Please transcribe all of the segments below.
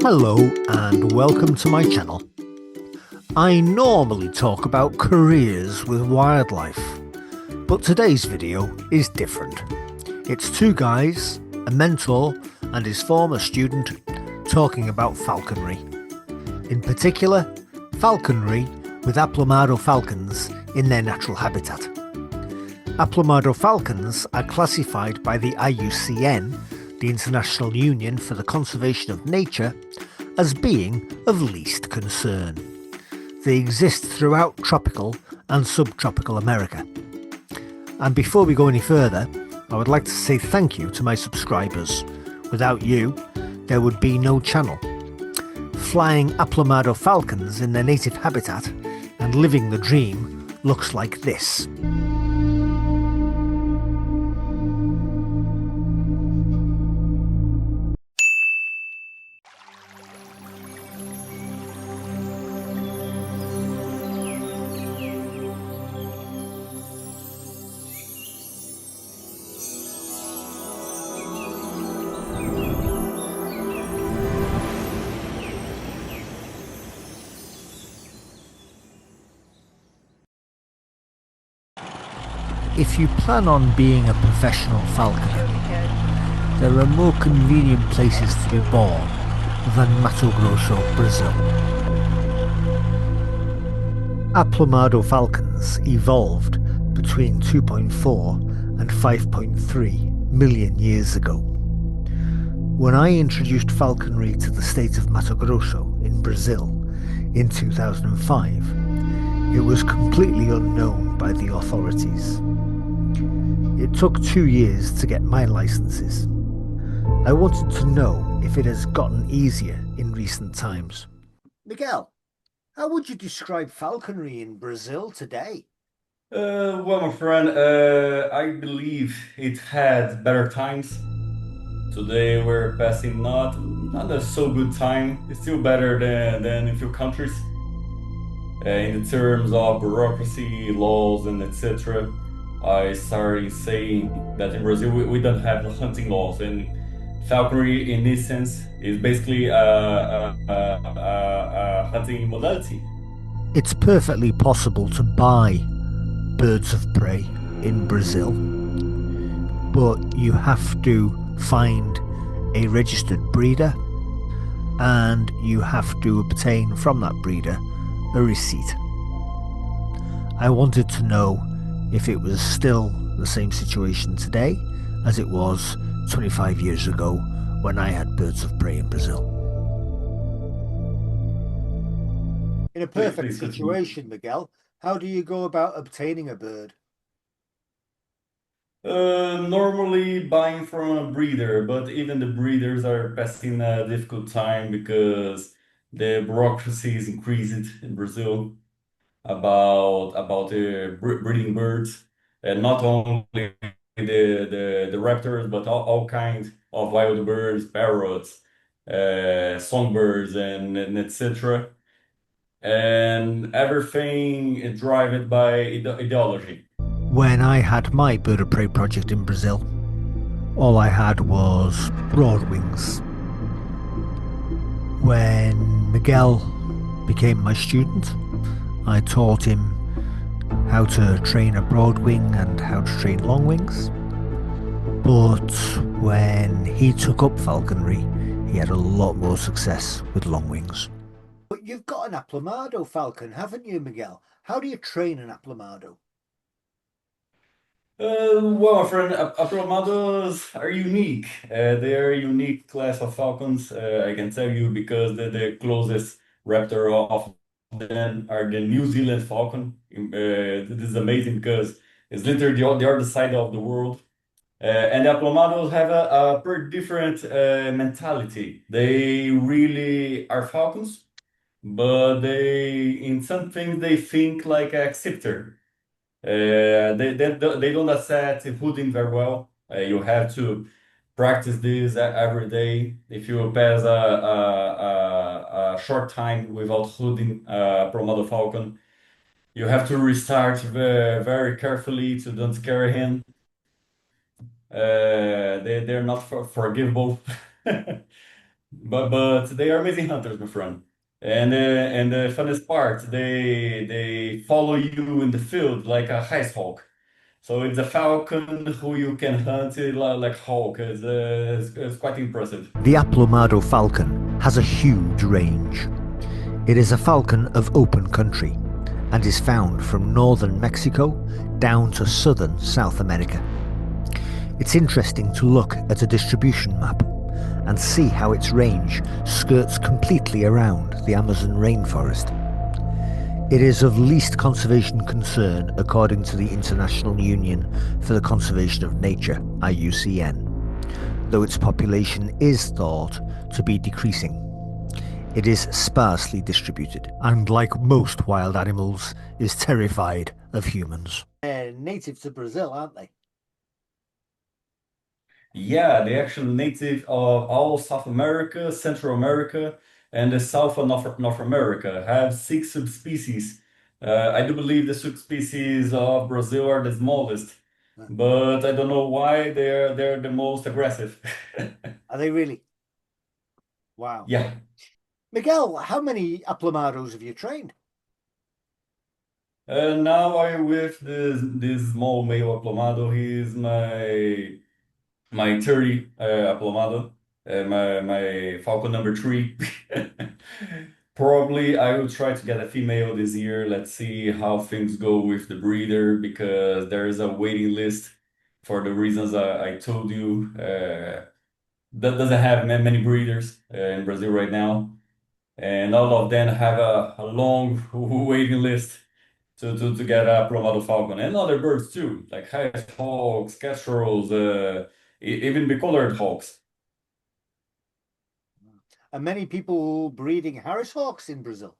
Hello and welcome to my channel. I normally talk about careers with wildlife, but today's video is different. It's two guys, a mentor and his former student, talking about falconry. In particular, falconry with Aplomado falcons in their natural habitat. Aplomado falcons are classified by the IUCN, the International Union for the Conservation of Nature, as being of least concern. They exist throughout tropical and subtropical America. And before we go any further, I would like to say thank you to my subscribers. Without you, there would be no channel. Flying Aplomado falcons in their native habitat and living the dream looks like this. If you plan on being a professional falconer, there are more convenient places to be born than Mato Grosso, Brazil. Aplomado falcons evolved between 2.4 and 5.3 million years ago. When I introduced falconry to the state of Mato Grosso in Brazil in 2005, it was completely unknown by the authorities. It took 2 years to get my licenses. I wanted to know if it has gotten easier in recent times. Miguel, how would you describe falconry in Brazil today? Well, my friend, I believe it had better times. Today we're passing not a so good time. It's still better than in few countries in the terms of bureaucracy, laws, and etc. I started saying that in Brazil we don't have hunting laws, and falconry in this sense is basically a hunting modality. It's perfectly possible to buy birds of prey in Brazil, but you have to find a registered breeder and you have to obtain from that breeder a receipt. I wanted to know if it was still the same situation today as it was 25 years ago when I had birds of prey in Brazil. In a perfect Please continue. situation, Miguel, how do you go about obtaining a bird? Normally buying from a breeder, but even the breeders are passing a difficult time because the bureaucracy is increased in Brazil about breeding birds, and not only the raptors, but all kinds of wild birds, parrots, songbirds, and etc. And everything is driven by ideology. When I had my bird of prey project in Brazil, all I had was broad wings. When Miguel became my student, I taught him how to train a broad wing and how to train long wings. But when he took up falconry, he had a lot more success with long wings. But you've got an Aplomado falcon, haven't you, Miguel? How do you train an Aplomado? Well, my friend, Aplomados are unique. They are a unique class of falcons. I can tell you because the closest raptor of them are the New Zealand falcon. This is amazing because it's literally the other side of the world. And the Aplomados have a pretty different mentality. They really are falcons, but in some things, they think like a acceptor. They don't accept hooding very well. You have to practice this every day. If you pass a short time without hooding Promodo Falcon, you have to restart very carefully to don't scare him. They're not forgivable. but they are amazing hunters, my friend. And the funnest part, they follow you in the field like a ice hawk. So it's a falcon who you can hunt it like hawk. It's quite impressive. The Aplomado falcon has a huge range. It is a falcon of open country and is found from northern Mexico down to southern South America. It's interesting to look at a distribution map and see how its range skirts completely around the Amazon rainforest. It is of least conservation concern according to the International Union for the Conservation of Nature, IUCN, though its population is thought to be decreasing. It is sparsely distributed and, like most wild animals, is terrified of humans. They're native to Brazil, aren't they? Yeah, they're actually native of all South America, Central America, and the south of North America. Have six subspecies. I do believe the subspecies of Brazil are the smallest, but I don't know why they're the most aggressive. Are they really? Wow. Yeah. Miguel, how many Aplomados have you trained? Now I'm with this small male Aplomado. He's my 30 Aplomado, my Falcon number 3. Probably I will try to get a female this year. Let's see how things go with the breeder because there is a waiting list for the reasons I told you. That doesn't have many breeders in Brazil right now, and all of them have a long waiting list to get a Plomado falcon and other birds too, like hawks, kestrels, even bicolored hawks. Are many people breeding Harris hawks in Brazil?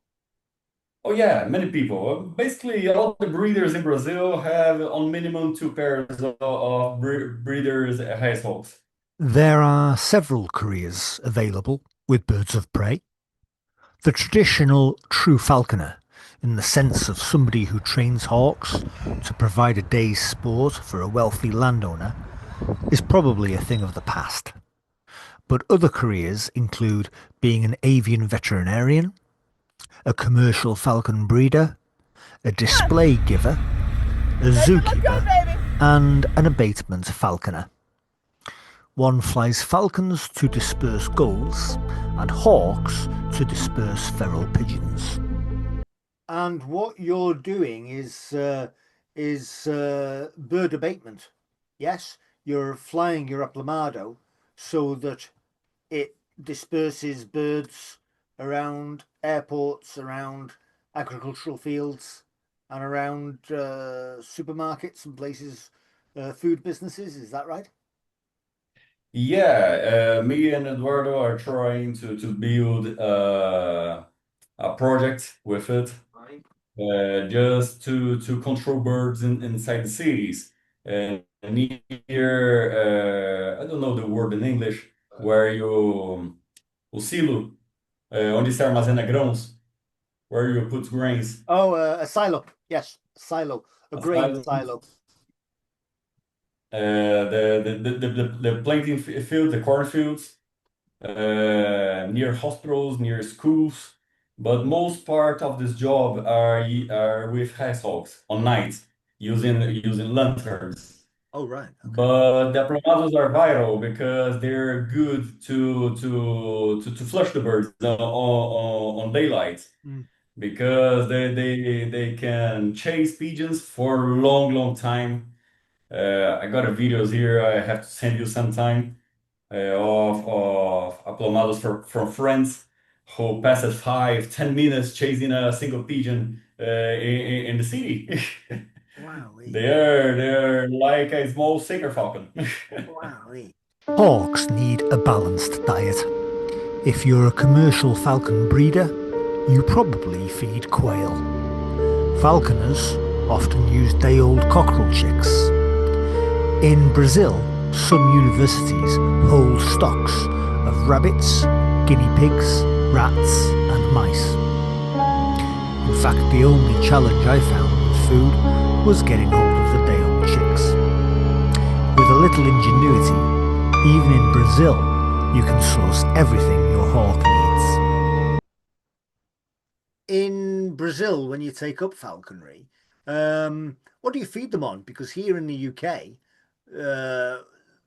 Oh yeah, many people. Basically, all the breeders in Brazil have on minimum two pairs of breeders hawks. There are several careers available with birds of prey. The traditional true falconer, in the sense of somebody who trains hawks to provide a day's sport for a wealthy landowner, is probably a thing of the past. But other careers include being an avian veterinarian, a commercial falcon breeder, a display giver, a zookeeper, and an abatement falconer. One flies falcons to disperse gulls and hawks to disperse feral pigeons. And what you're doing is bird abatement. Yes, you're flying your Aplomado so that it disperses birds around airports, around agricultural fields, and around supermarkets and places, food businesses. Is that right? Yeah, me and Eduardo are trying to build a project with it, just to control birds inside the cities. Near, I don't know the word in English, where o silo, onde se armazena grãos, where you put grains. Oh, a silo. Yes, a silo, a grain Asylum, silo. the planting field, the cornfields, near hospitals, near schools. But most part of this job are with households on night using lanterns. Oh, right. Okay. But the aplomados are vital because they're good to flush the birds on daylight Mm. because they can chase pigeons for a long time. I got a videos here I have to send you sometime of Aplomados from friends who passes 5, 10 minutes chasing a single pigeon in the city. Wow. They're like a small saker falcon. Wow. Hawks need a balanced diet. If you're a commercial falcon breeder, you probably feed quail. Falconers often use day-old cockerel chicks. In Brazil, some universities hold stocks of rabbits, guinea pigs, rats and mice. In fact, the only challenge I found with food was getting hold of the day-old chicks. With a little ingenuity, even in Brazil, you can source everything your hawk needs. In Brazil, when you take up falconry, what do you feed them on? Because here in the UK, uh,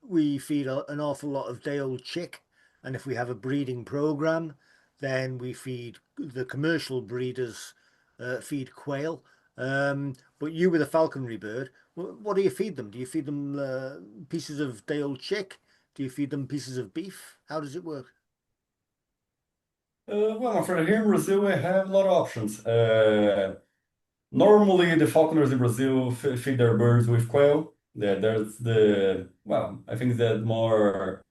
we feed an awful lot of day-old chick, and if we have a breeding program, then we feed the commercial breeders feed quail. But you with a falconry bird, what do you feed them? Do you feed them pieces of day-old chick? Do you feed them pieces of beef? How does it work? Well, my friend, here in Brazil, we have a lot of options. Normally, the falconers in Brazil feed their birds with quail. There's well, I think that more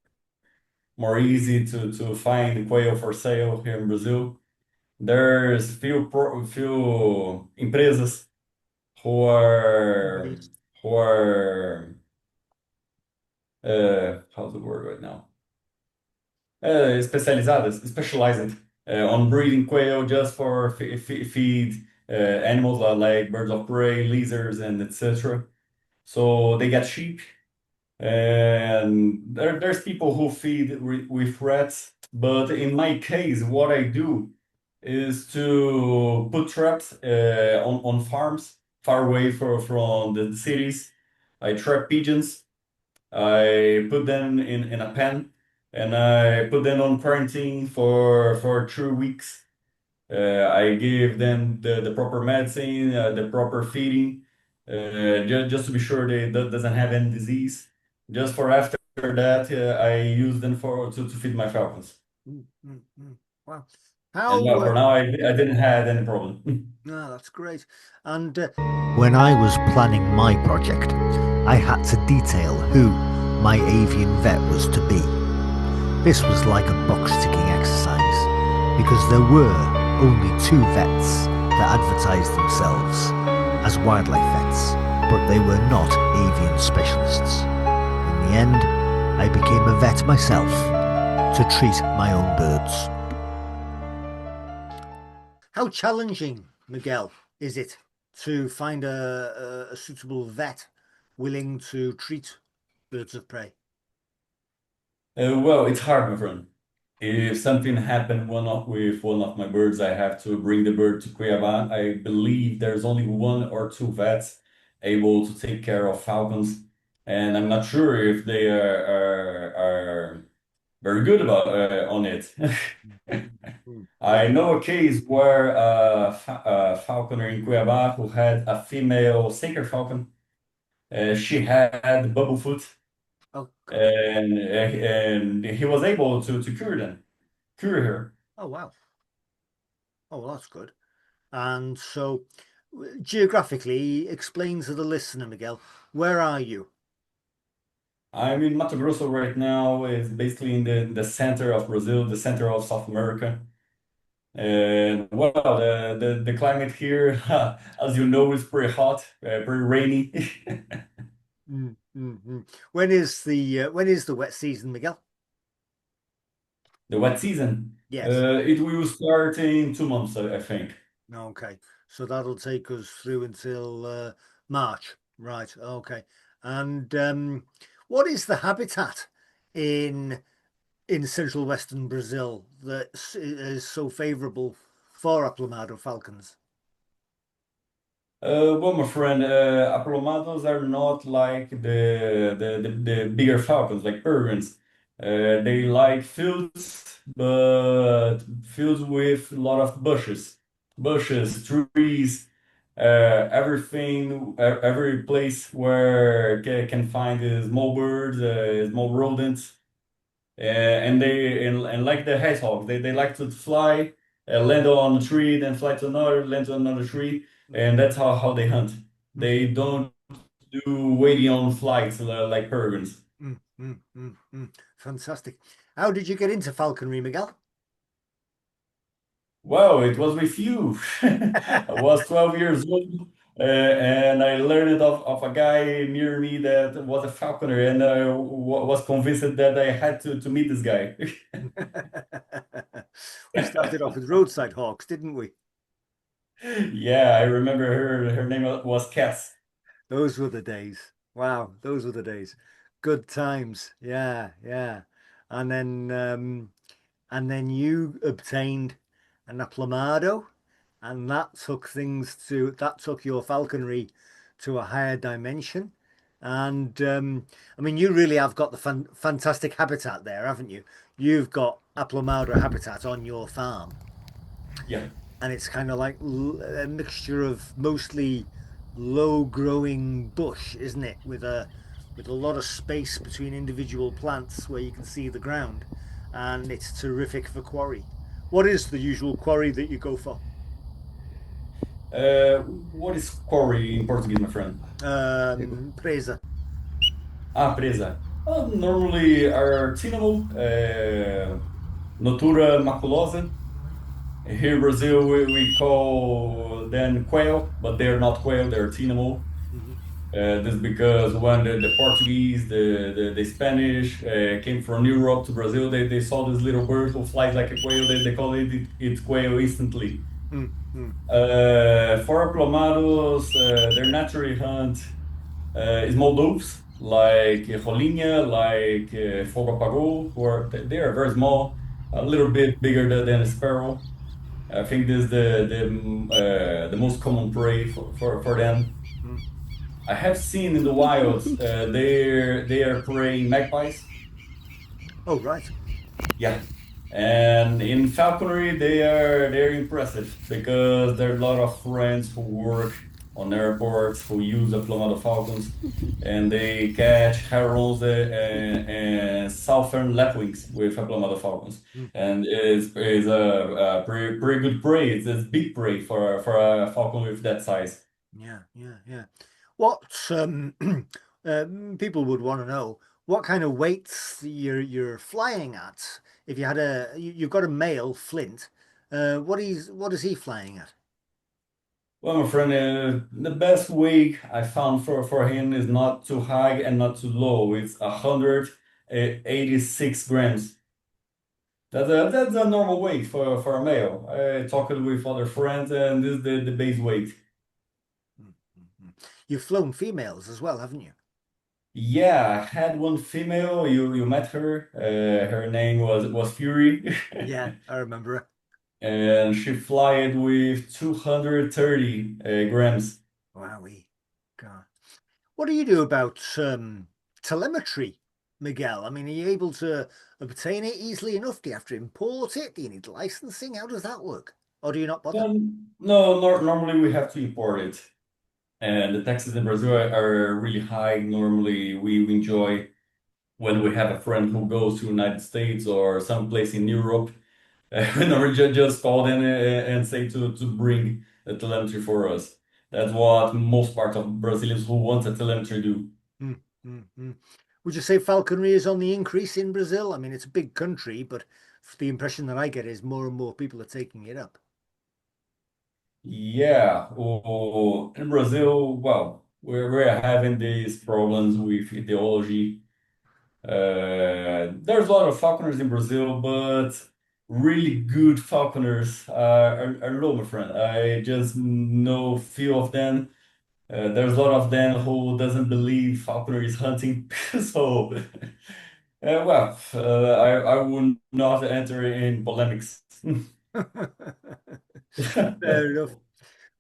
easy to find quail for sale here in Brazil. There's few empresas who are Companies. who are how's the word right now? Specialized on breeding quail just for feed animals like birds of prey, lizards, and etc. So they get cheap. And there's people who feed with rats, but in my case, what I do is to put traps on farms far away from the cities. I trap pigeons. I put them in a pen and I put them on quarantine for 2 weeks. I give them the proper medicine, the proper feeding, just to be sure they doesn't have any disease. Just for after that, I use them to feed my falcons. Mm, mm, mm. Wow. And How well, for now, I didn't have any problem. no, that's great. And when I was planning my project, I had to detail who my avian vet was to be. This was like a box ticking exercise because there were only two vets that advertised themselves as wildlife vets, but they were not avian specialists. In the end, I became a vet myself to treat my own birds. How challenging, Miguel, is it to find a suitable vet willing to treat birds of prey? Well, it's hard, my friend. If something happened with one of my birds, I have to bring the bird to Cuiabá. I believe there's only one or two vets able to take care of falcons, and I'm not sure if they are very good about on it. Mm, yeah. I know a case where a falconer in Cuiabá who had a female sacred falcon. She had bubble foot, Oh, God. and he was able to cure her. Oh, wow. Oh, well, that's good. And so, geographically, explain to the listener, Miguel, where are you? I'm in Mato Grosso right now. It's basically in the center of Brazil, the center of South America. And well, the climate here, as you know, is pretty hot, pretty rainy. Mm, mm, mm. When is the wet season, Miguel? The wet season, Yes. it will start in 2 months, I think. Okay. So that'll take us through until March. Right. Okay. And what is the habitat in central western Brazil that is so favorable for Aplomado falcons? Well, my friend, Aplomados are not like the bigger falcons, like peregrines. They like fields, but fields with a lot of bushes, trees, every place where can find small birds, small rodents. And like the hedgehogs, they like to fly, land on a tree, then fly to another, land to another tree, and that's how they hunt. Mm, They don't do waiting on flights like peregrines. mm, mm, mm, mm. Fantastic. How did you get into falconry, Miguel? Well, it was with you. I was 12 years old, and I learned it of a guy near me that was a falconer, and I was convinced that I had to meet this guy. We started off with roadside hawks, didn't we? Yeah, I remember her name was Cass. Those were the days. Wow, those were the days. Good times. Yeah, yeah. And then and then you obtained an Aplomado, and that took your falconry to a higher dimension. And I mean, you really have got the fantastic habitat there, haven't you? You've got Aplomado habitat on your farm, Yeah. and it's kind of like a mixture of mostly low growing bush, isn't it? With a lot of space between individual plants where you can see the ground, and it's terrific for quarry. What is the usual quarry that you go for? Uh, what is quarry in Portuguese, my friend? Presa. Ah, presa. Normally are tinable, Notura maculosa. Here in Brazil, we call them quail, but they're not quail, they're tinable. Mhm. This is because when the Portuguese, the Spanish came from Europe to Brazil, they saw this little bird who flies like a quail, they call it quail instantly. Mm, mm. For Aplomados, they naturally hunt small doves like rolinha, like fogo apagou, or they are very small, a little bit bigger than a sparrow. I think this is the most common prey for them. I have seen in the wilds they are preying magpies. Oh, right. Yeah. And in falconry, they're impressive because there are a lot of friends who work on airports who use Aplomado falcons, and they catch herons and southern lapwings with Aplomado falcons, Mm. and is a pretty good prey. It's big prey for a falcon with that size. Yeah, yeah, yeah. What people would want to know what kind of weights you're flying at. If you had you've got a male Flint, what is he flying at? Well, my friend, the best weight I found for him is not too high and not too low. It's 186 grams. That's a normal weight for a male. I talked with other friends, and this is the base weight. Mm, mm, mm. You've flown females as well, haven't you? Yeah, I had one female. You met her. Her name was Fury, Yeah, I remember. and she flied with 230 grams. Wowee. God. What do you do about telemetry, Miguel? I mean, are you able to obtain it easily enough? Do you have to import it? Do you need licensing? How does that work? Or do you not bother? No, normally we have to import it. And the taxes in Brazil are really high. Normally, we enjoy when we have a friend who goes to United States or someplace in Europe. We normally just call them and say to bring the telemetry for us. That's what most part of Brazilians who want a telemetry do. Mm, mm, mm. Would you say falconry is on the increase in Brazil? I mean, it's a big country, but the impression that I get is more and more people are taking it up. Yeah, in Brazil, well, we're having these problems with ideology. There's a lot of falconers in Brazil, but really good falconers are low, my friend. I just know few of them. There's a lot of them who doesn't believe falconer is hunting. So, I would not enter in polemics. Fair enough.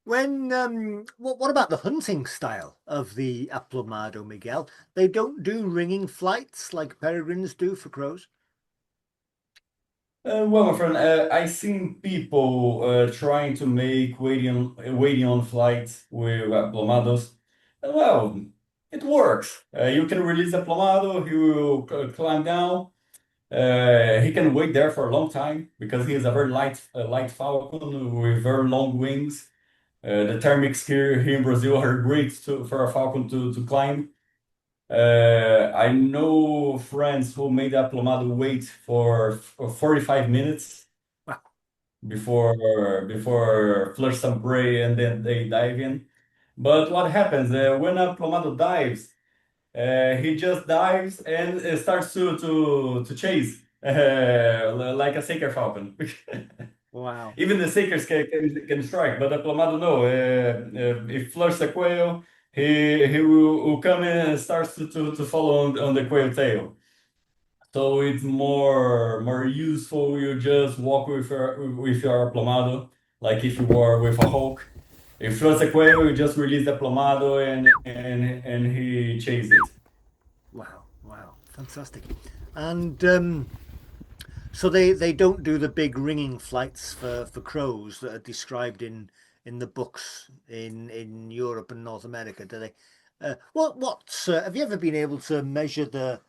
When what about the hunting style of the Aplomado, Miguel? They don't do ringing flights like peregrines do for crows. Well, my friend, I seen people trying to make waiting on flights with Aplomados. Well, it works. You can release Aplomado, he will climb down. He can wait there for a long time because he is a very light falcon with very long wings. The thermics here in Brazil are great for a falcon to climb. I know friends who made Aplomado wait for 45 minutes Wow. before flush some prey and then they dive in. But what happens when Aplomado dives? He just dives and starts to chase like a Saker falcon. Wow. Even the Sakers can strike, but Aplomado no. If flush a quail, he will come in and starts to follow on the quail tail. So it's more useful. You just walk with your Aplomado, like if you were with a Hulk. If it's a quail, you just release the Aplomado and he chase it. Wow, wow, fantastic. And so they don't do the big ringing flights for crows that are described in the books in Europe and North America, do they? What have you ever been able to measure the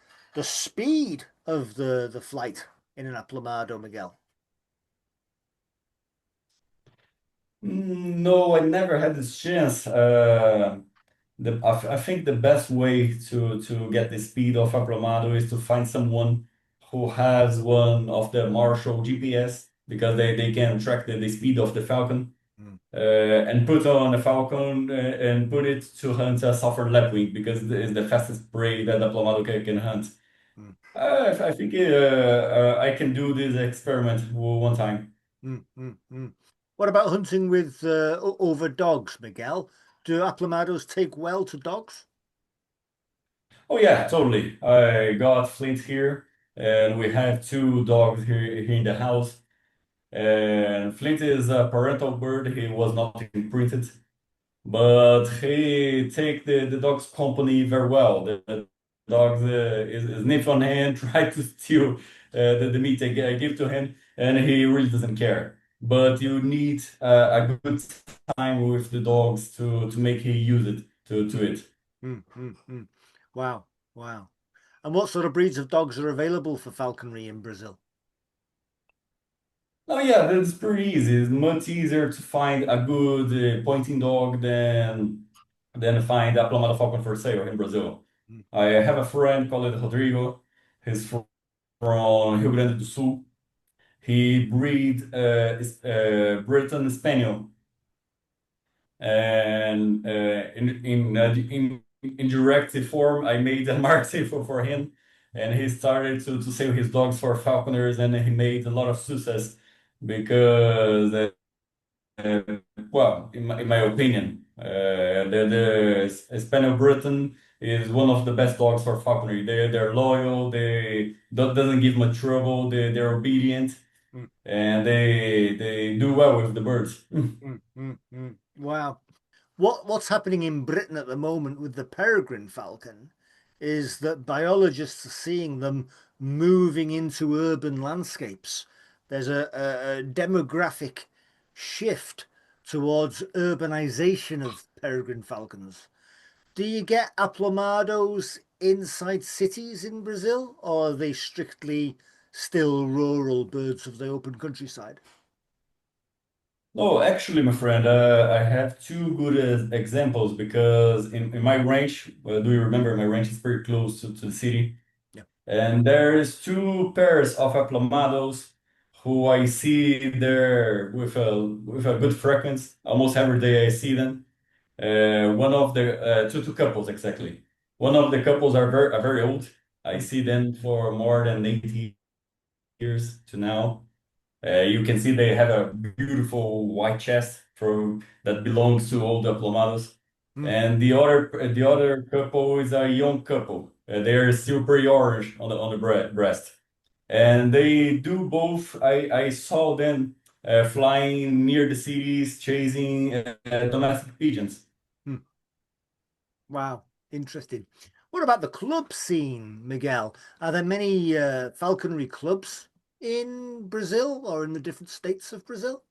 speed of the flight in an Aplomado, Miguel? No, I never had this chance. I think the best way to get the speed of Aplomado is to find someone who has one of the Marshall GPS because they can track the speed of the Falcon Mm, and put on a Falcon and put it to hunt a southern lapwing because it's the fastest prey that Aplomado can hunt. mm, I think I can do this experiment one time. mm. What about hunting with over dogs, Miguel? Do Aplomados take well to dogs? Oh yeah, totally. I got Flint here, and we have two dogs here in the house. And Flint is a parental bird. He was not imprinted, but he take the dog's company very well. The dog is sniff on him, try to steal the meat I give to him, and he really doesn't care. But you need a good time with the dogs to make he use it to Mm, it. mm. Wow, wow. And what sort of breeds of dogs are available for falconry in Brazil? Oh yeah, that's pretty easy. It's much easier to find a good pointing dog than find a Plomada Falcon for sale in Brazil. Mm, I have a friend called Rodrigo. He's from Rio Grande do Sul. He breed Breton Spaniel, and in direct form, I made a market for him, and he started to sell his dogs for falconers, and he made a lot of success because. Uh, well, in my opinion, the Spaniel Briton is one of the best dogs for falconry. They're loyal. They doesn't give much trouble. They're obedient, mm, and they do well with the birds. Wow. What's happening in Britain at the moment with the peregrine falcon is that biologists are seeing them moving into urban landscapes. There's a demographic shift towards urbanization of peregrine falcons. Do you get aplomados inside cities in Brazil, or are they strictly still rural birds of the open countryside? No, actually, my friend, I have two good examples because in my ranch, do you remember my ranch is pretty close to the city? Yeah. And there is two pairs of Aplomados who I see there with a good frequency. Almost every day I see them. One of the two couples exactly. One of the couples are very old. I Mm, see them for more than 80 years to now. You can see they have a beautiful white chest from that belongs to all the Aplomados. mm, And the other couple is a young couple. They're still pretty orange on the breast. And they do both. I saw them flying near the cities, chasing domestic pigeons. mm. Wow, interesting. What about the club scene, Miguel? Are there many falconry clubs in Brazil or in the different states of Brazil?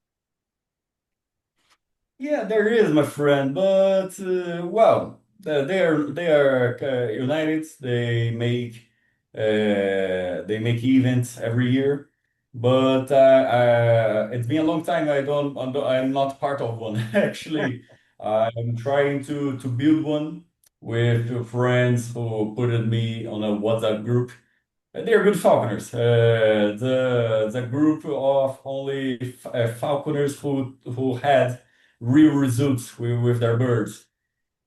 Yeah, there is, my friend, but well, they are united. They make events every year, but it's been a long time. I'm not part of one. Actually, I'm trying to build one with two friends who put me on a WhatsApp group. They're good falconers. The group of only falconers who had real results with their birds,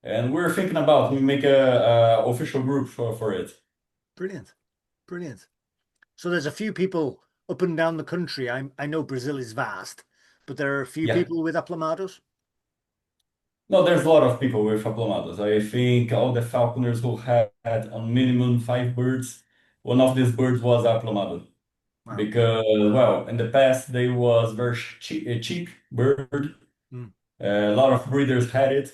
and we're thinking about we make a official group for it. Brilliant, brilliant. So there's a few people up and down the country. I know Brazil is vast, but there are a few Yeah. people with aplomados. No, there's a lot of people with Aplomados. I think all the falconers who had a minimum five birds, one of these birds was Aplomado Wow. because, well, in the past they was very cheap bird. Mm, A lot of breeders had it.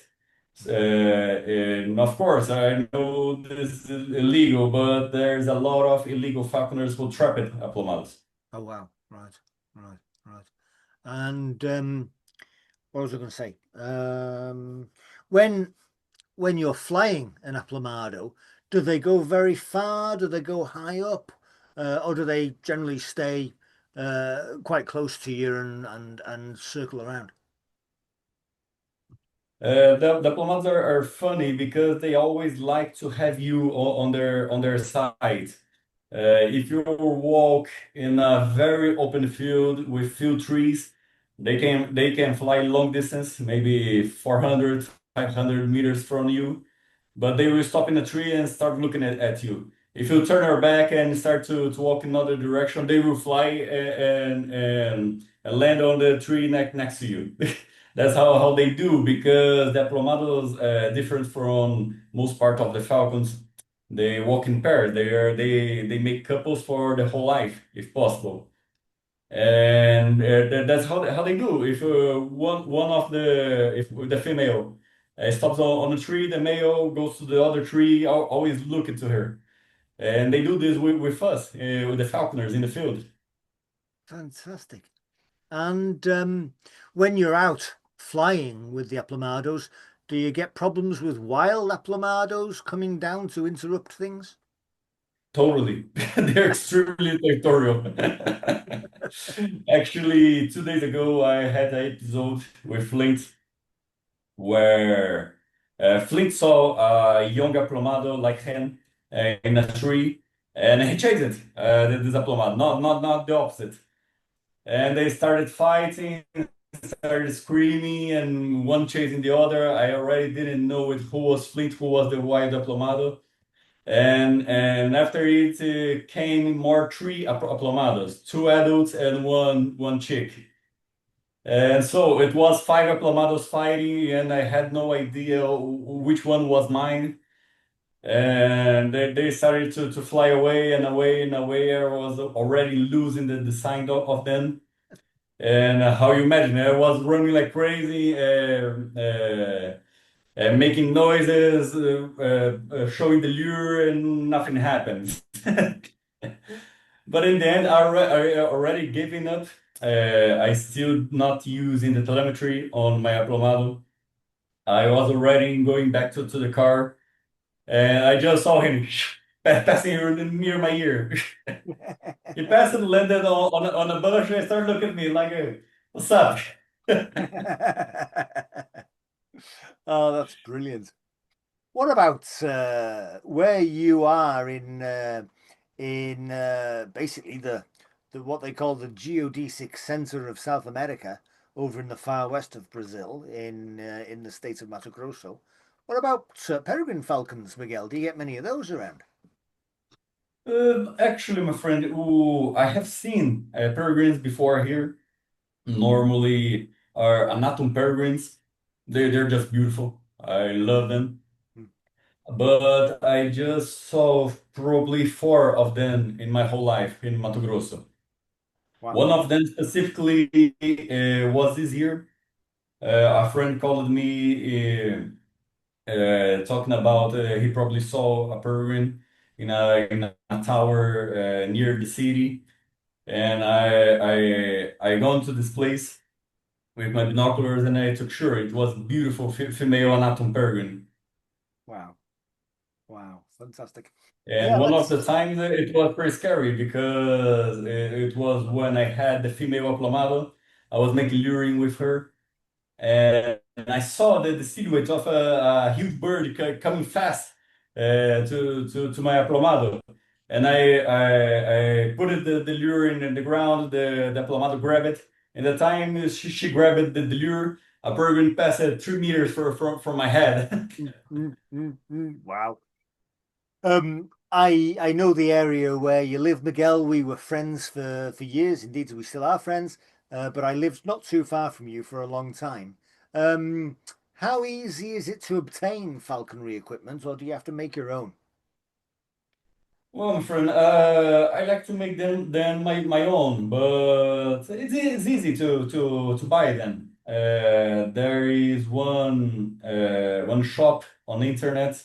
mm. And of course, I know this is illegal, but there's a lot of illegal falconers who trap it, Aplomados. Oh wow. Right. Right. Right. And what was I going to say? When when you're flying an Aplomado, do they go very far? Do they go high up, or do they generally stay quite close to you and circle around? The diplomats are funny because they always like to have you on their side. If you walk in a very open field with few trees, they can fly long distance, maybe 400, 500 meters from you, but they will stop in a tree and start looking at you. If you turn your back and start to walk in another direction, they will fly and land on the tree next to you. That's how they do because the Aplomados, different from most part of the falcons, they walk in pairs. They make couples for the whole life, if possible. And that's how they do. If one of the if the female stops on a tree, the male goes to the other tree, always looking to her. And they do this with us, with the falconers in the field. Fantastic. And when you're out flying with the Aplomados, do you get problems with wild Aplomados coming down to interrupt things? Totally. They're extremely territorial. Actually, 2 days ago, I had an episode with Flint where Flint saw a young Aplomado like him in a tree, and he chased it, this Aplomado, not the opposite. And they started fighting, started screaming, and one chasing the other. I already didn't know who was Flint, who was the wild Aplomado. And after it came more three Aplomados, two adults and one chick. And so it was five Aplomados fighting, and I had no idea which one was mine. And they started to fly away and away and away. I was already losing the sign of them. And how you imagine, I was running like crazy, making noises, showing the lure, and nothing happened. But in the end, I already giving up. I still not using the telemetry on my Aplomado. I was already going back to the car, and I just saw him passing near my ear. He passed and landed on a bush and started looking at me like, "What's up?" Oh, that's brilliant. What about where you are in basically the what they call the geodesic center of South America, over in the far west of Brazil, in the state of Mato Grosso? What about peregrine falcons, Miguel? Do you get many of those around? Actually, my friend, I have seen peregrines before here. Normally, are anatom peregrines. They're just beautiful. I love them. Hmm. But I just saw probably four of them in my whole life in Mato Grosso. Wow. One of them specifically was this year. A friend called me talking about he probably saw a peregrine in a tower near the city, and I gone to this place with my binoculars and I took sure it was beautiful female anatom peregrine. Wow. Wow. Fantastic. And Yeah, one of the let's. times it was pretty scary because it was when I had the female Aplomado. I was making luring with her, and I saw the silhouette of a huge bird coming fast to my Aplomado. And I put the lure in the ground, the Aplomado grabbed it. And the time she grabbed the lure, a peregrine passed 3 meters from my head. Wow. I know the area where you live, Miguel. We were friends for years. Indeed, we still are friends. But I lived not too far from you for a long time. Um, how easy is it to obtain falconry equipment, or do you have to make your own? Well, my friend, I like to make them my own, but it's easy to buy them. There is one shop on the internet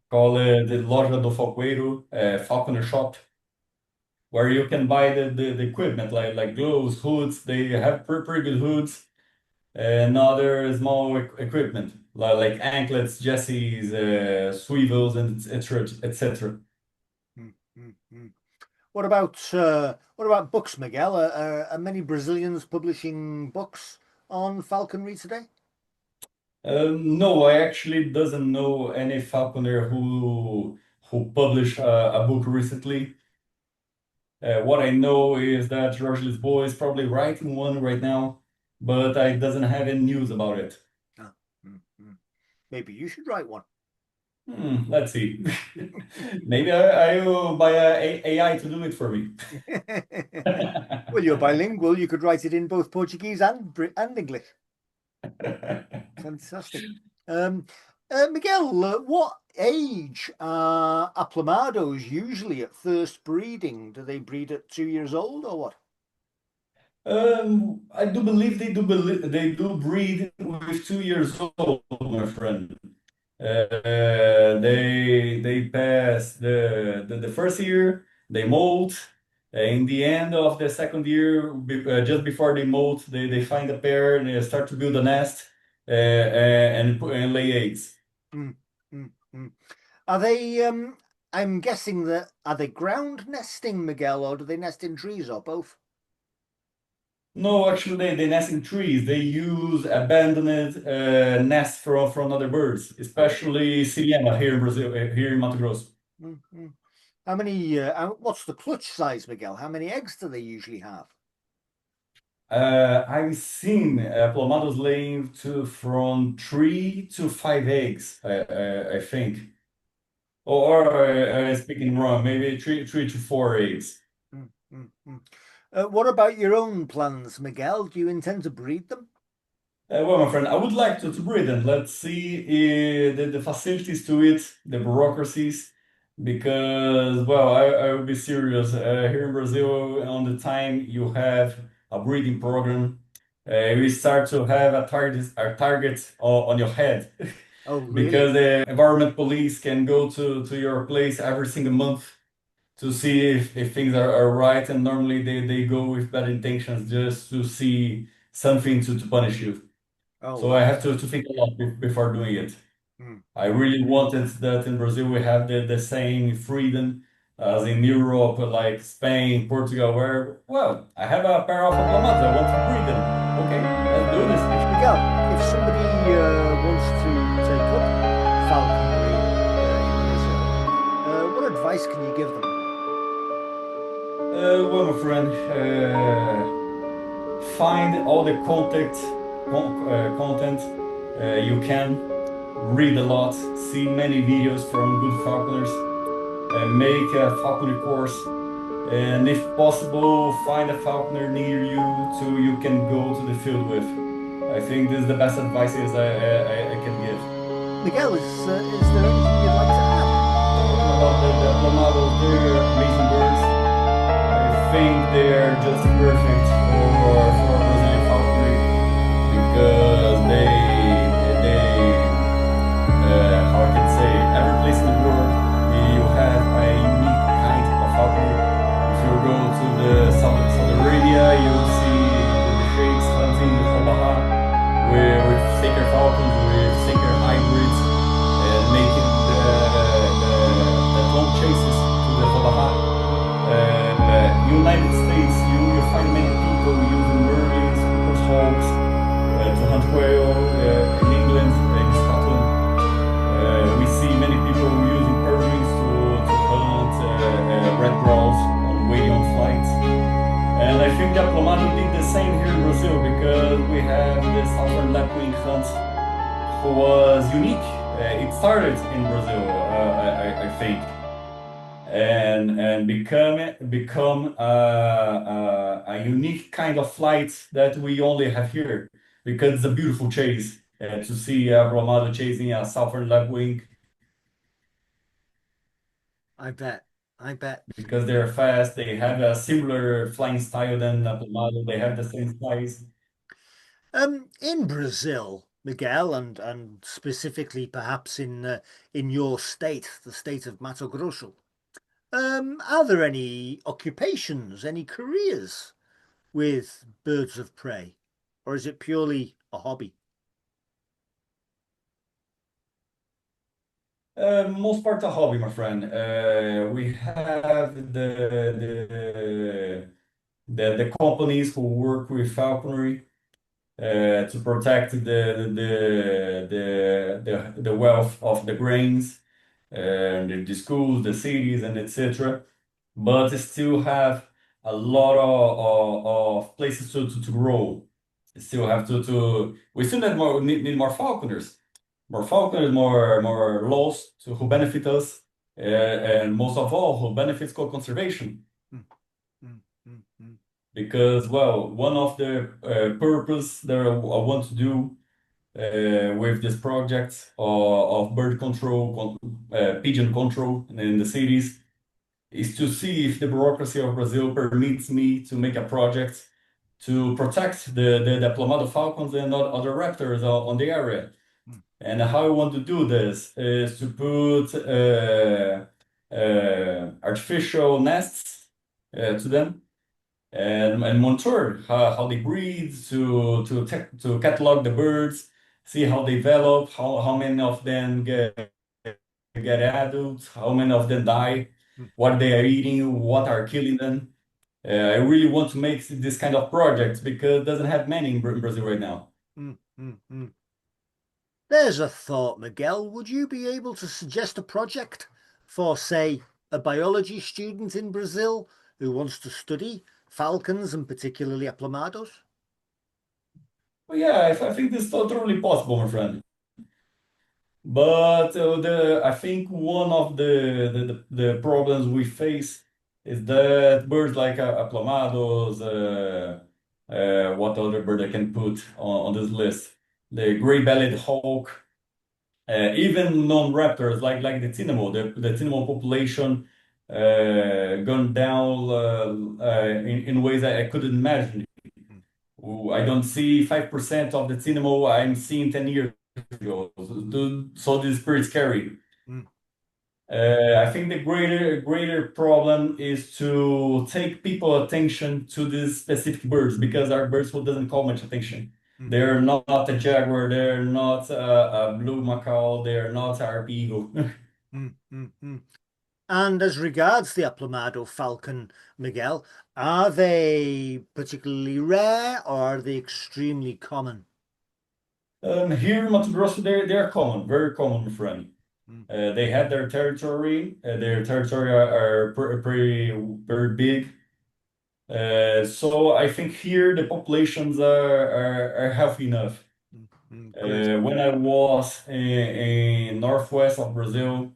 called the Loja do Falqueiro, Falconer Shop, where you can buy the equipment like gloves, hoods. They have pretty good hoods and other small equipment like anklets, jesses, swivels, and etc. etc. Mm, mm, mm. What about books, Miguel? Are many Brazilians publishing books on falconry today? No, I actually doesn't know any falconer who published a book recently. What I know is that Jorge Lisboa is probably writing one right now, but I doesn't have any news about it. Ah, mm, mm. Maybe you should write one. Let's see. Maybe I will buy a AI to do it for me. Well, you're bilingual. You could write it in both Portuguese and English. Fantastic. Um, Miguel, what age are Aplomados usually at first breeding? Do they breed at 2 years old or what? I do believe they do breed with 2 years old, my friend. They pass the first year, they molt. In the end of the second year, just before they molt, they find a pair and they start to build a nest and lay eggs. Mm, mm, mm. Are they, I'm guessing that, are they ground nesting, Miguel, or do they nest in trees or both? No, actually, they nest in trees. They use abandoned nests from other birds, Oh, especially Siriema here in Brazil, here in Mato Grosso. mm, mm. How many, what's the clutch size, Miguel? How many eggs do they usually have? I've seen Aplomados laying from 3 to 5 eggs, I think. Or speaking wrong, maybe three to four eggs. Mm, mm, mm. What about your own plans, Miguel? Do you intend to breed them? Well, my friend, I would like to breed them. Let's see the facilities to it, the bureaucracies, because, well, I will be serious. Here in Brazil, on the time you have a breeding program, we start to have a target on your head, Oh, really? because the environment police can go to your place every single month to see if things are right, and normally they go with bad intentions just to see something to punish you. Oh, So I wow. have to think a lot before doing it. Mm. I really wanted that in Brazil we have the same freedom as in Europe, like Spain, Portugal, where, well, I have a pair of Aplomados, I want to breed them. Okay, let's do this. Miguel, if somebody wants to take up falconry in Brazil, what advice can you give them? Well, my friend, find all the content you can, read a lot, see many videos from good falconers, make a falconry course, and if possible, find a falconer near you so you can go to the field with. I think this is the best advices I can give. Miguel, is there anything you'd like to add? Talking about the Aplomados, they're amazing birds. I think they're just perfect for Brazilian falconry because how I can say, every place in the world you have a unique kind of falconry. If you go to the Saudi Arabia, you'll see the sheikhs hunting the Hobaha with sacred falcons, with sacred hybrids, and making the long chases to the Hobaha. United States, you find many people using merlins, hawks to hunt quail. In England, in Scotland, we see many people using peregrines to hunt red grouse on waiting on flights. And I think that Aplomado did the same here in Brazil because we have the southern lapwing hunt who was unique. It started in Brazil, I think, and become a unique kind of flight that we only have here because it's a beautiful chase to see Aplomado chasing a southern lapwing. I bet. I bet. because they're fast. They have a similar flying style than Aplomado. They have the same size. In Brazil, Miguel, and specifically perhaps in your state, the state of Mato Grosso, are there any occupations, any careers with birds of prey, or is it purely a hobby? Most part a hobby, my friend. We have the companies who work with falconry to protect the wealth of the grains, the schools, the cities, and etc. But they still have a lot of places to grow. Still have to we still need more falconers, more laws who benefit us, and most of all, who benefits conservation. Mm, mm, mm, mm, Because, well, one of the purpose that I want to do with this project of bird control, pigeon control in the cities, is to see if the bureaucracy of Brazil permits me to make a project to protect the Aplomado falcons and other raptors on the area. mm, And how I want to do this is to put artificial nests to them and monitor how they breed, to catalog the birds, see how they develop, how many of them get adults, how many of them die, mm, what they are eating, what are killing them. I really want to make this kind of projects because it doesn't have many in Brazil right now. mm, mm, mm. There's a thought, Miguel. Would you be able to suggest a project for, say, a biology student in Brazil who wants to study falcons and particularly Aplomados? But yeah, I think this is totally possible, my friend. But I think one of the problems we face is that birds like Aplomados, what other bird I can put on this list? The gray-bellied hawk, even non-raptors like the tinamou, the tinamou population gone down in ways I couldn't imagine. Mm, Ooh, I don't see 5% of the tinamou I'm seeing 10 years ago. So this is pretty scary. mm, I think the greater problem is to take people attention to these specific birds because our birds who doesn't call much attention. mm, They're not a jaguar, they're not a blue macaw, they're not our eagle. mm, mm, mm. And as regards the Aplomado falcon, Miguel, are they particularly rare or are they extremely common? Here in Mato Grosso, they're common, very common, my friend. Mm, They have their territory. Their territory are pretty very big. So I think here the populations are healthy enough. mm, mm, good. When I was in northwest of Brazil,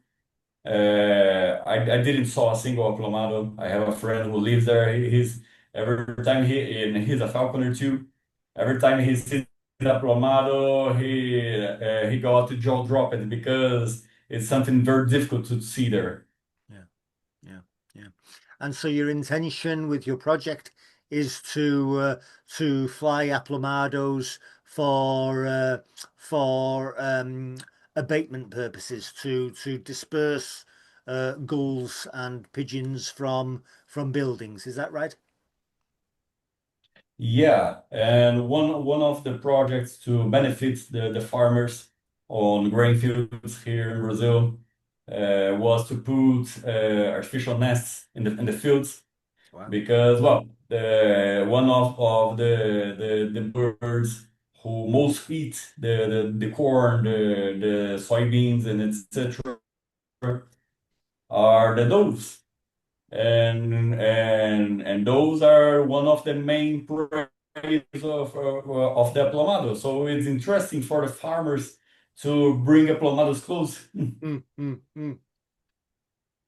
I didn't saw a single Aplomado. I have a friend who lives there. He's every time and he's a falconer too. Every time he sees Aplomado, he got to jaw drop it because it's something very difficult to see there. Yeah, yeah, yeah. And so your intention with your project is to fly Aplomados for abatement purposes, to disperse gulls and pigeons from buildings. Is that right? Yeah, and one of the projects to benefit the farmers on grain fields here in Brazil was to put artificial nests in the fields Wow. because well one of the birds who most eat the corn, the soybeans, and etc. are the doves. And those are one of the main praise of the Aplomado. So it's interesting for the farmers to bring Aplomados close. Mm, mm, mm.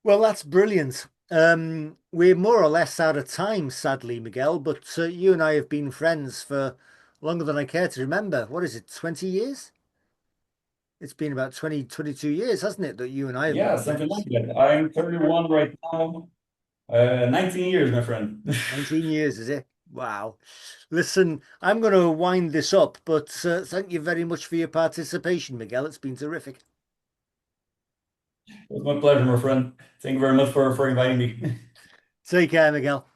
Well, that's brilliant. We're more or less out of time, sadly, Miguel, but you and I have been friends for longer than I care to remember. What is it, 20 years? It's been about 20, 22 years, hasn't it, that you and I have Yeah, been something friends? like that. I'm 31 right now. 19 years, my friend. 19 years, is it? Wow. Listen, I'm going to wind this up, but thank you very much for your participation, Miguel. It's been terrific. It was my pleasure, my friend. Thank you very much for inviting me. Take care, Miguel.